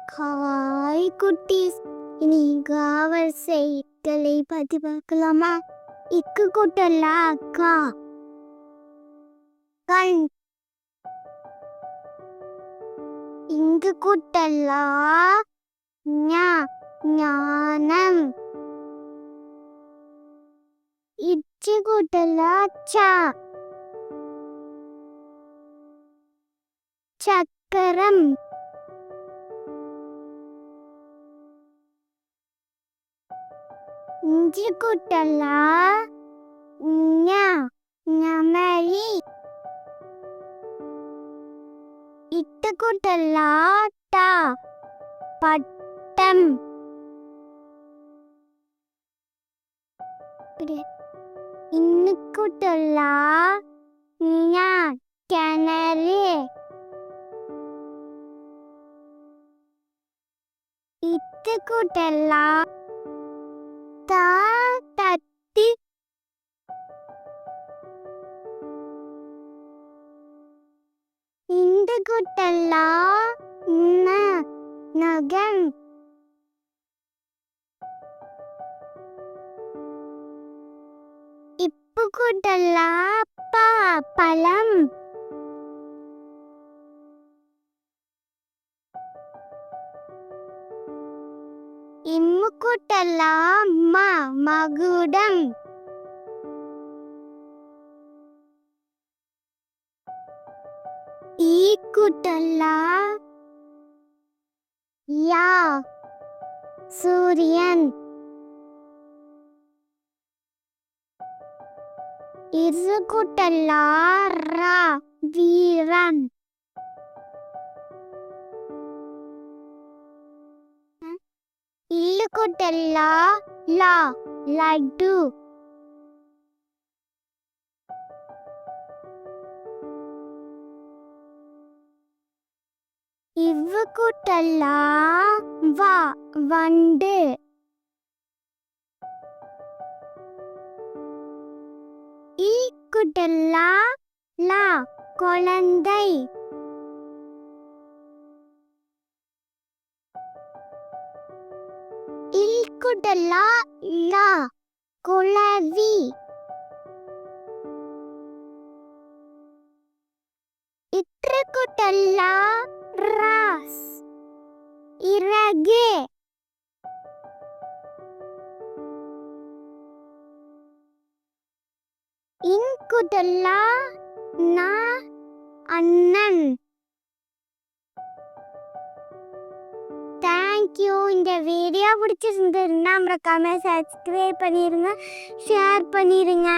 Hi குட்டீஸ், இன்னைக்கு அவர் செய்திகளை பத்தி பார்க்கலாமா? இக்கு கூட்டல்ல அக்கா, கண். இங்கு கூட்டல்ல ஞா, ஞானம். இச்சு கூட்டல்ல சா, சக்கரம். இஞ்சி கூட்டல்ல ஞா, ஞமலி. இட்டு கூட்டல்ல டா, பட்டம். இன்னு கூட்டல்ல ஞா, கிணறு. இட்டு கூட்டல்ல தா, தட்டி. இந்த கூட்டல்ல ந, நகம். இப்பு கூட்டல்ல பா, பழம். இம்மு கூட்டல்ல மா, மகுடம். ஈ கூட்டல்ல யா, சூரியன். இரு கூட்டல்ல ரா, வீரன். இல்லு கூட்டல்ல லா, லட்டு. இவ்வு கூட்டல்ல வா, வண்டு. ஈ கூட்டல்ல லா, குழந்தை. இல் கூட்டல்ல லா, குளவி. இற்று கூட்டல்ல ராஸ், இறகு. இன் கூட்டல்ல நா, அண்ணன். தேங்க்யூ. இந்த வீடியோ பிடிச்சிருந்ததுன்னா மறக்காம சப்ஸ்கிரைப் பண்ணிடுங்க, ஷேர் பண்ணிடுங்க.